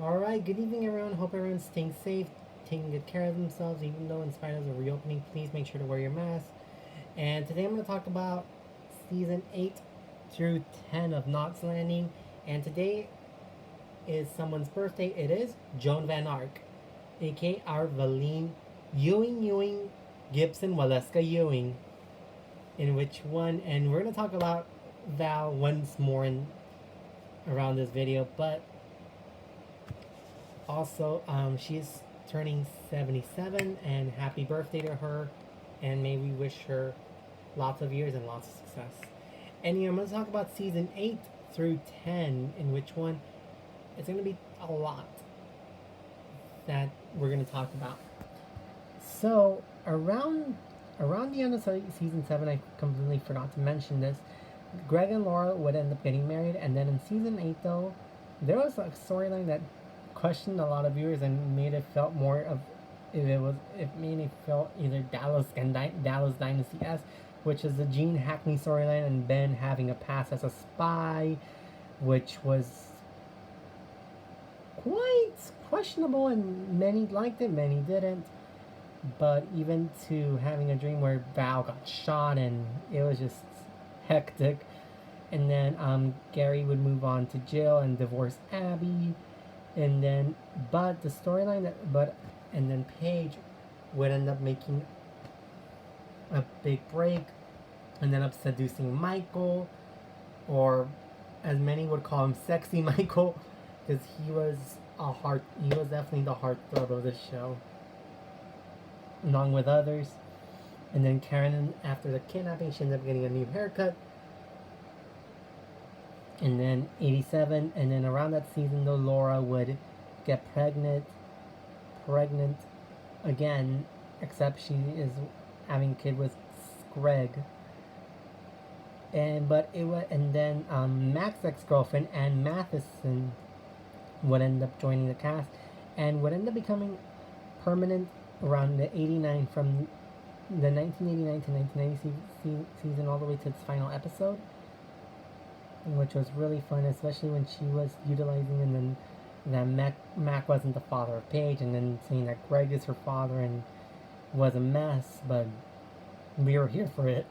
Alright, good evening everyone. Hope everyone's staying safe, taking good care of themselves, even though in spite of the reopening, please make sure to wear your mask. And today I'm going to talk about season 8 through 10 of Knots Landing. And today is someone's birthday. It is Joan Van Ark, aka our Valine Ewing Gibson Waleska Ewing. In which one, and we're going to talk about Val once more around this video, but also, she's turning 77, and happy birthday to her. And may we wish her lots of years and lots of success. And I'm going to talk about season 8 through 10, in which one it's going to be a lot that we're going to talk about. So, around the end of season 7, I completely forgot to mention this. Greg and Laura would end up getting married, and then in season 8, though, there was a storyline that questioned a lot of viewers and made it felt more of it made it felt either Dallas Dynasty-esque, which is the Gene Hackney storyline and Ben having a past as a spy, which was quite questionable, and many liked it, many didn't. But even to having a dream where Val got shot, and it was just hectic. And then Gary would move on to jail and divorce Abby, and then but the storyline that but and then Paige would end up making a big break and end up seducing Michael, or as many would call him, sexy Michael, because he was definitely the heartthrob of the show, along with others. And then Karen, after the kidnapping, she ended up getting a new haircut. And then 87, and then around that season though, Laura would get pregnant again, except she is having a kid with Greg. And then Mac's ex-girlfriend Ann Matheson would end up joining the cast and would end up becoming permanent around the 89, from the 1989 to 1990 season all the way to its final episode, which was really fun, especially when she was utilizing, and then that Mac wasn't the father of Paige, and then saying that Greg is her father, and was a mess, but we were here for it.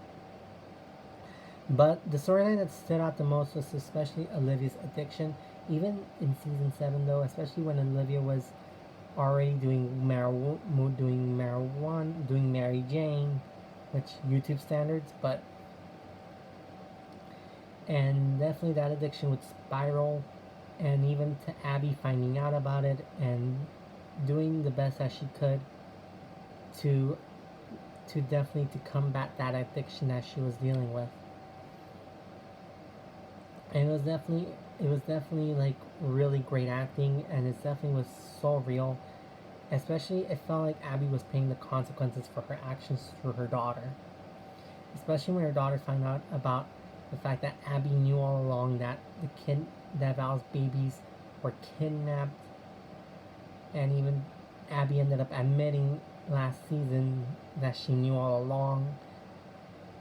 But the storyline that stood out the most was especially Olivia's addiction, even in season 7 though, especially when Olivia was already doing marijuana, doing Mary Jane, which YouTube standards, and definitely that addiction would spiral, and even to Abby finding out about it and doing the best that she could to definitely to combat that addiction that she was dealing with. And it was definitely like really great acting, and it definitely was so real. Especially it felt like Abby was paying the consequences for her actions through her daughter. Especially when her daughter found out about the fact that Abby knew all along that that Val's babies were kidnapped, and even Abby ended up admitting last season that she knew all along.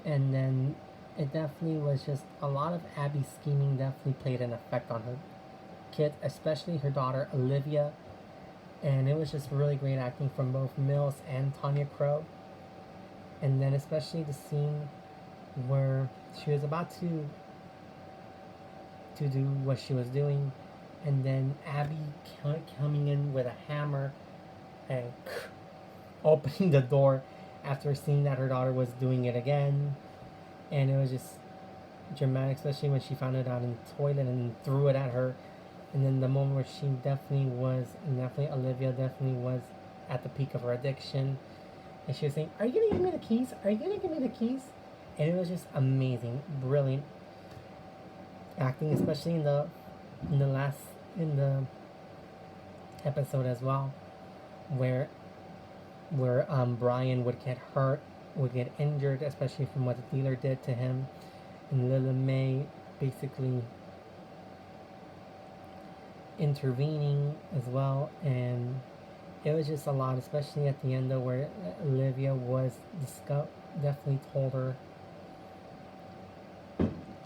And then it definitely was just a lot of Abby's scheming definitely played an effect on her kids, especially her daughter Olivia. And it was just really great acting from both Mills and Tanya Crow. And then especially the scene where she was about to do what she was doing, and then Abby coming in with a hammer and opening the door after seeing that her daughter was doing it again. And it was just dramatic, especially when she found it out in the toilet and threw it at her. And then the moment where she Olivia definitely was at the peak of her addiction, and she was saying, "Are you gonna give me the keys? Are you gonna give me the keys?" And it was just amazing, brilliant acting, especially in the episode as well, where Brian would get hurt, would get injured, especially from what the dealer did to him, and Lila May basically intervening as well. And it was just a lot, especially at the end though, where Olivia was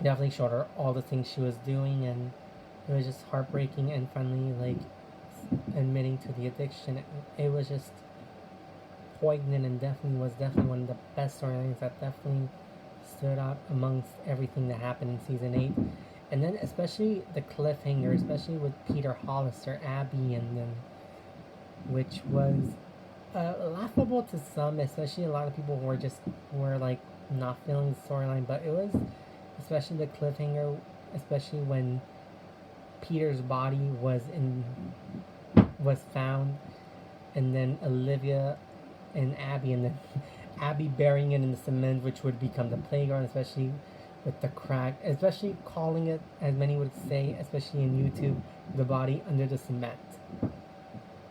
definitely showed her all the things she was doing, and it was just heartbreaking. And finally, like, admitting to the addiction. It was just poignant and definitely one of the best storylines that definitely stood out amongst everything that happened in season 8. And then especially the cliffhanger, especially with Peter Hollister, Abby, and then which was laughable to some, especially a lot of people were like not feeling the storyline, but it was especially the cliffhanger, especially when Peter's body was found, and then Olivia and Abby, and then Abby burying it in the cement, which would become the playground, especially with the crack, especially calling it, as many would say, especially in YouTube, the body under the cement,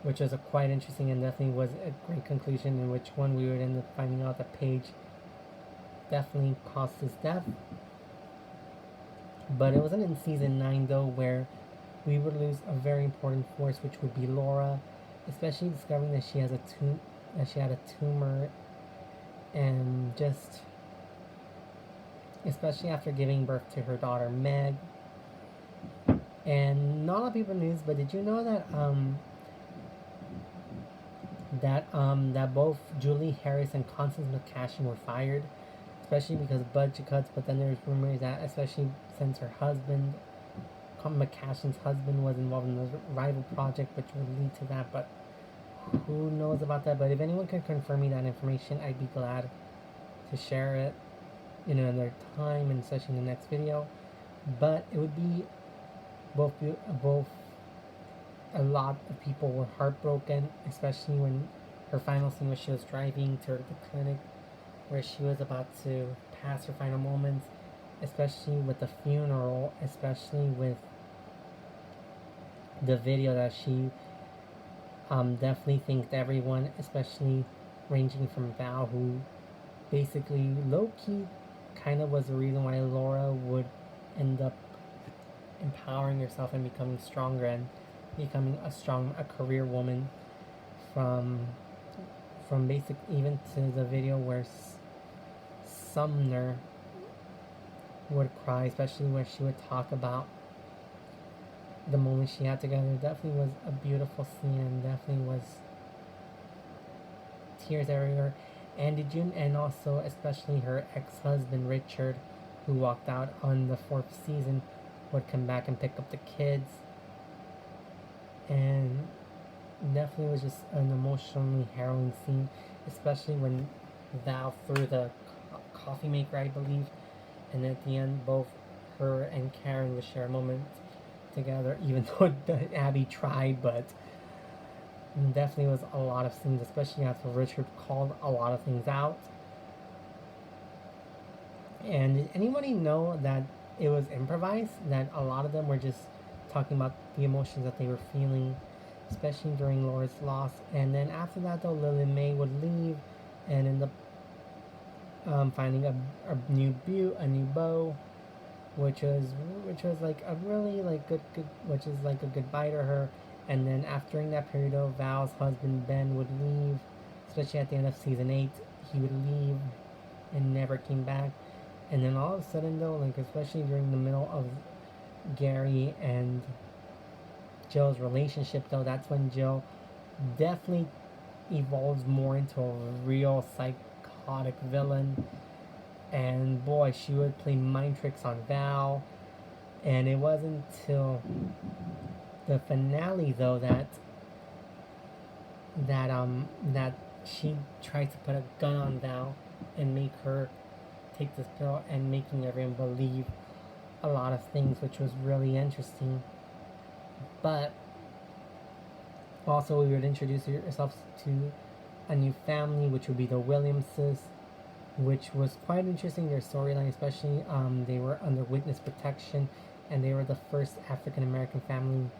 which was a quite interesting and definitely was a great conclusion, in which one we would end up finding out that Paige definitely caused his death. But it wasn't in season 9 though, where we would lose a very important force, which would be Laura, especially discovering that she had a tumor, and just especially after giving birth to her daughter Meg. And not a lot of people knew this, but did you know that both Julie Harris and Constance McCashin were fired, especially because of budget cuts? But then there's rumors that, especially since her husband, McCashin's husband, was involved in the rival project, which would lead to that. But who knows about that? But if anyone can confirm me that information, I'd be glad to share it, in their time, and especially in the next video. But it would be both a lot of people were heartbroken, especially when her final scene, where she was driving to the clinic, where she was about to pass her final moments, especially with the funeral, especially with the video that she definitely thanked everyone, especially ranging from Val, who basically low-key kind of was the reason why Laura would end up empowering herself and becoming stronger and becoming a career woman, from basic, even to the video where Sumner would cry, especially where she would talk about the moment she had together. It definitely was a beautiful scene, and definitely was tears everywhere. And also especially her ex-husband Richard, who walked out on the 4th season, would come back and pick up the kids. And definitely was just an emotionally harrowing scene, especially when Val threw the coffee maker, I believe, and at the end both her and Karen would share a moment together, even though Abby tried. But definitely was a lot of scenes, especially after Richard called a lot of things out. And did anybody know that it was improvised? That a lot of them were just talking about the emotions that they were feeling, especially during Laura's loss. And then after that, though, Lily Mae would leave and end up finding a new beau, which was like a really like good, which is like a goodbye to her. And then after that period, of Val's husband Ben would leave, especially at the end of season 8. He would leave and never came back. And then all of a sudden, though, like especially during the middle of Gary and Jill's relationship, though, that's when Jill definitely evolves more into a real psychotic villain. And boy, she would play mind tricks on Val. And it wasn't until the finale, though, that she tried to put a gun on Val and make her take this pill, and making everyone believe a lot of things, which was really interesting. But also, we would introduce ourselves to a new family, which would be the Williamses, which was quite interesting, their storyline, especially they were under witness protection, and they were the first African American family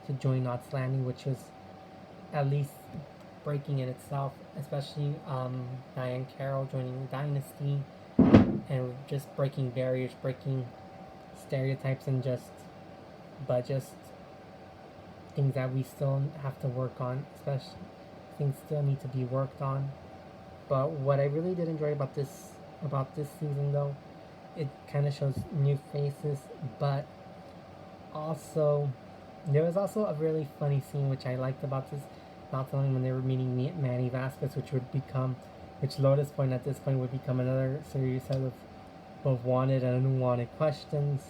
to join Knots Landing, which was at least breaking in itself, especially Diane Carroll joining Dynasty, and just breaking barriers, breaking stereotypes, and just things that we still have to work on, especially things still need to be worked on. But what I really did enjoy about this season, though, it kind of shows new faces, but also There was also a really funny scene which I liked about this, not only when they were meeting Manny Vasquez, which Lotus Point at this point would become another series of both wanted and unwanted questions.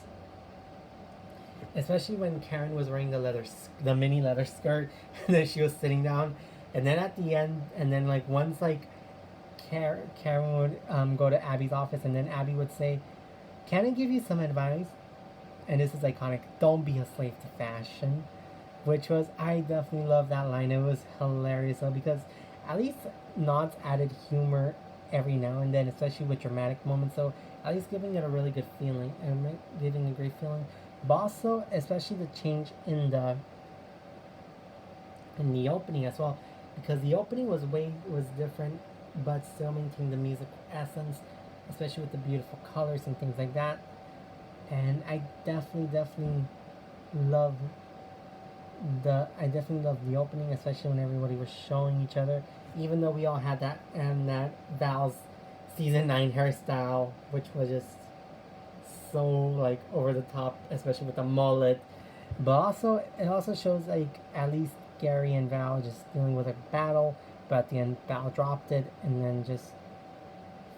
Especially when Karen was wearing the mini leather skirt, and then she was sitting down, and then at the end, and then like once like Karen would go to Abby's office, and then Abby would say, "Can I give you some advice?" And this is iconic. Don't be a slave to fashion, which was I definitely love that line. It was hilarious though because at least Nods added humor every now and then, especially with dramatic moments. So at least giving it a really good feeling and giving a great feeling. But also, especially the change in the opening as well, because the opening was different, but still maintained the music essence, especially with the beautiful colors and things like that. And I definitely love I definitely love the opening, especially when everybody was showing each other. Even though we all had that Val's season 9 hairstyle, which was just so like over the top, especially with the mullet. But also it also shows like at least Gary and Val just dealing with a battle, but at the end Val dropped it, and then just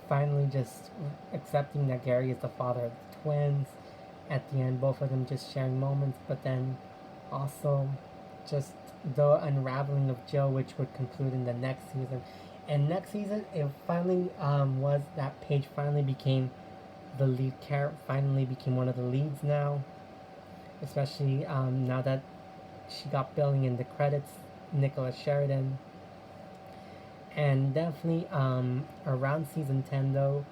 finally just accepting that Gary is the father of the twins. At the end, both of them just sharing moments, but then also just the unraveling of Joe, which would conclude in the next season. And next season, it finally was that Paige finally became the lead character, finally became one of the leads now, especially now that she got billing in the credits, Nicholas Sheridan. And definitely around season 10 though,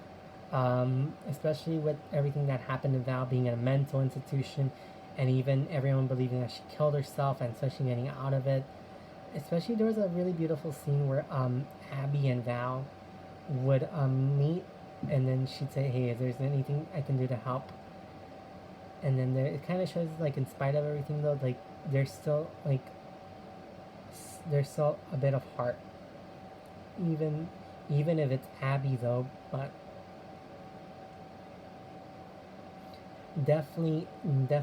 especially with everything that happened to Val being in a mental institution, and even everyone believing that she killed herself, and especially getting out of it. Especially there was a really beautiful scene where Abby and Val would meet, and then she'd say, "Hey, if there's anything I can do to help," and then it kind of shows like in spite of everything though, like there's still like there's still a bit of heart, even even if it's Abby though, but definitely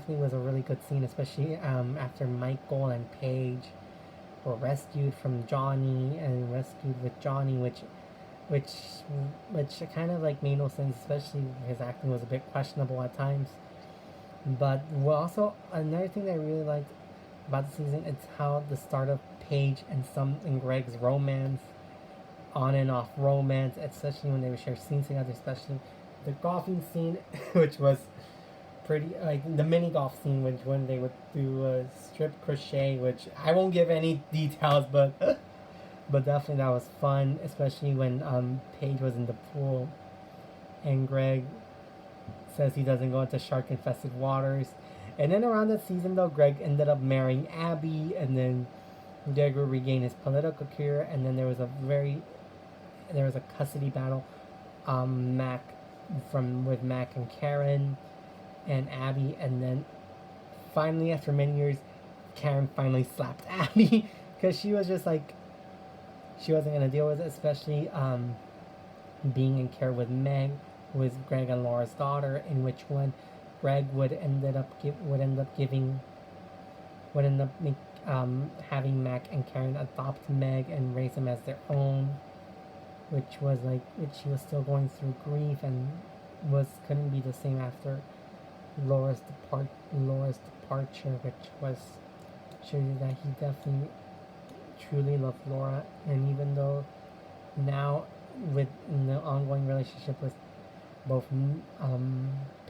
was a really good scene, especially after Michael and Paige were rescued from Johnny and rescued with Johnny, which which kind of like made no sense, especially his acting was a bit questionable at times. But also another thing that I really liked about the season is how the start of Paige and Greg's romance, on and off romance, especially when they would share scenes together, especially the golfing scene, which was pretty like the mini golf scene, which when they would do a strip crochet, which I won't give any details, but but definitely that was fun, especially when Paige was in the pool and Greg says he doesn't go into shark infested waters. And then around that season though, Greg ended up marrying Abby, and then Greg would regain his political career, and then there was a custody battle, Mac with Mac and Karen and Abby, and then finally after many years, Karen finally slapped Abby because she was just like she wasn't gonna deal with it, especially being in care with Meg, who is Greg and Laura's daughter, in which one Greg would end up giving would end up make, having Mac and Karen adopt Meg and raise them as their own, which she was still going through grief and couldn't be the same after Laura's departure, which was shows you that he definitely truly loved Laura. And even though now with in the ongoing relationship with both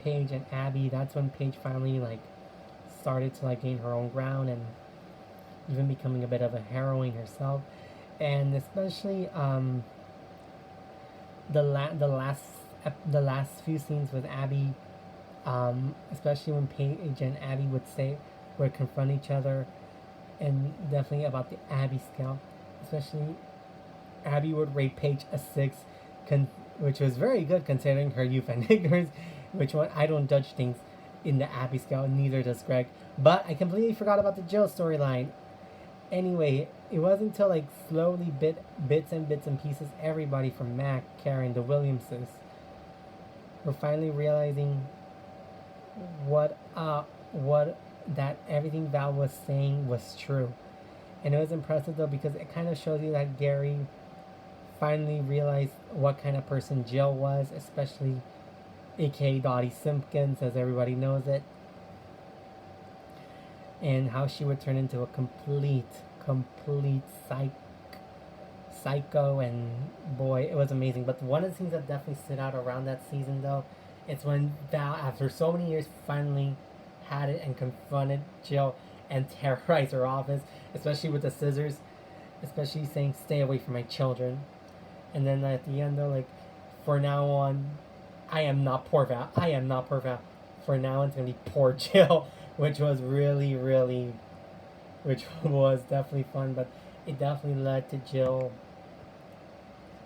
Paige and Abby, that's when Paige finally like started to like gain her own ground and even becoming a bit of a heroine herself. And especially the last few scenes with Abby, especially when Paige and Abby would confront each other, and definitely about the Abby scale, especially Abby would rate Paige a 6, which was very good considering her youth and ignorance. Which one I don't judge things in the Abby scale, neither does Greg. But I completely forgot about the Jill storyline. Anyway, it wasn't until like slowly bits and pieces, everybody from Mac, Karen, the Williamses, were finally realizing what that everything Val was saying was true. And it was impressive though because it kind of shows you that Gary finally realized what kind of person Jill was, especially aka Dottie Simpkins, as everybody knows it, and how she would turn into a complete psycho. And boy, it was amazing. But one of the things that definitely stood out around that season, though, it's when Val, after so many years, finally had it and confronted Jill and terrorized her office, especially with the scissors, especially saying, "Stay away from my children." And then at the end, though, like, for now on, I am not poor Val. I am not poor Val. For now, it's gonna be poor Jill, which was which was definitely fun. But it definitely led to Jill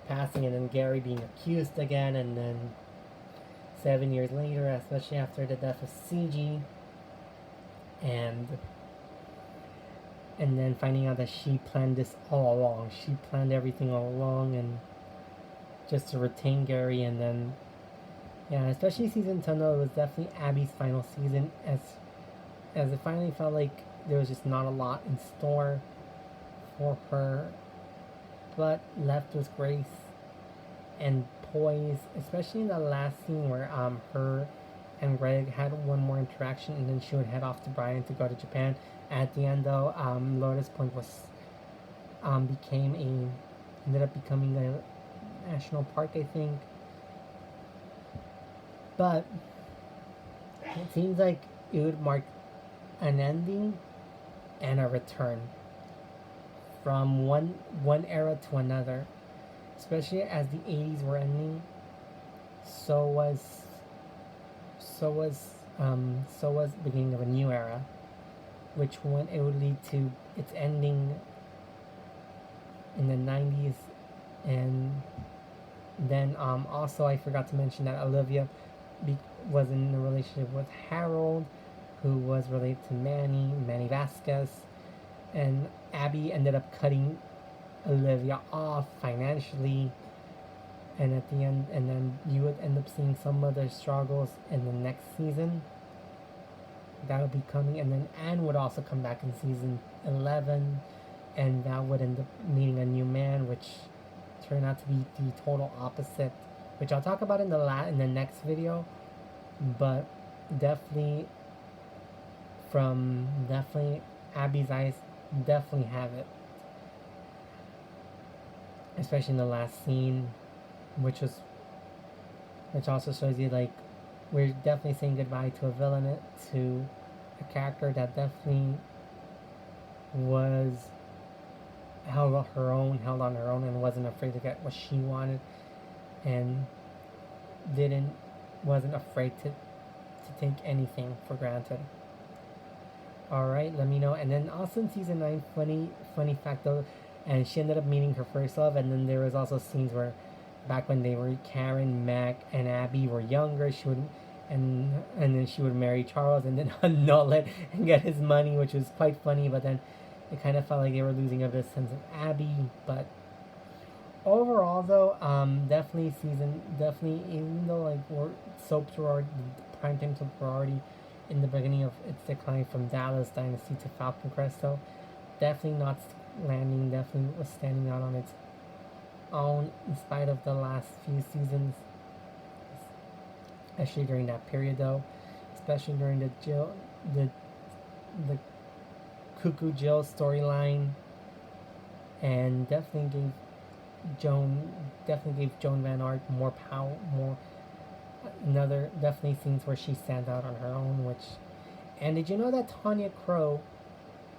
passing, and then Gary being accused again, and then 7 years later, especially after the death of CG, and then finding out that she planned this all along. She planned everything all along, and just to retain Gary. And then yeah, especially season 10 though, it was definitely Abby's final season, as it finally felt like there was just not a lot in store for her, but left with grace and poise, especially in the last scene where her and Greg had one more interaction, and then she would head off to Brian to go to Japan. At the end though, Lotus Point was ended up becoming a national park, I think. But it seems like it would mark an ending and a return from one era to another, especially as the 80s were ending. So was the beginning of a new era, which one it would lead to its ending in the 90s. And then also I forgot to mention that Olivia was in a relationship with Harold, who was related to Manny Vasquez, and Abby ended up cutting Olivia off financially. And at the end, and then you would end up seeing some of their struggles in the next season. That would be coming, and then Anne would also come back in season 11, and that would end up meeting a new man, which turned out to be the total opposite, which I'll talk about in the next video. But definitely Abby's eyes definitely have it, especially in the last scene, which also shows you like we're definitely saying goodbye to a villain, to a character that definitely was held on her own, and wasn't afraid to get what she wanted, and wasn't afraid to take anything for granted. Alright, let me know. And then also in season 9, funny fact though, and she ended up meeting her first love. And then there was also scenes where back when they were Karen, Mac, and Abby were younger, she would and then she would marry Charles and then annul it and get his money, which was quite funny. But then it kind of felt like they were losing a bit of sense of Abby. But overall though, definitely even though like soaps were already, primetime soaps were already in the beginning of its decline from Dallas Dynasty to Falcon Crest, so definitely not landing, definitely was standing out on its own in spite of the last few seasons, especially during that period though, especially during the Cuckoo Jill storyline, and definitely gave Joan Van Ark more power, definitely scenes where she stands out on her own. And did you know that Tanya Crow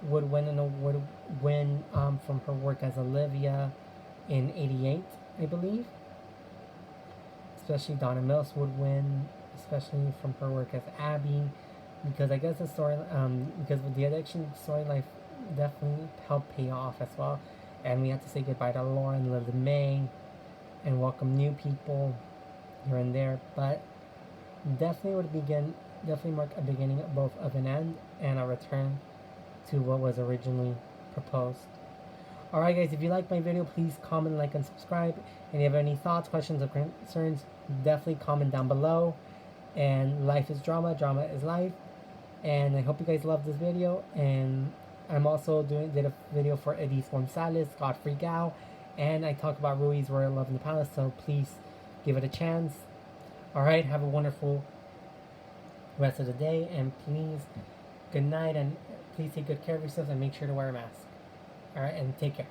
would win an award from her work as Olivia in '88, I believe? Especially Donna Mills would win, especially from her work as Abby, because I guess because with the addiction storyline definitely helped pay off as well. And we had to say goodbye to Lauren, Liv May, and welcome new people here and there. But definitely mark a beginning both of an end and a return to what was originally proposed. Alright guys, if you like my video, please comment, like, and subscribe. And if you have any thoughts, questions, or concerns, definitely comment down below. And life is drama, drama is life. And I hope you guys love this video. And I'm also did a video for Edith Gonzalez, Godfrey Gao, and I talk about Rui's Royal Love in the Palace. So please give it a chance. All right, have a wonderful rest of the day, and please, good night, and please take good care of yourselves and make sure to wear a mask. All right, and take care.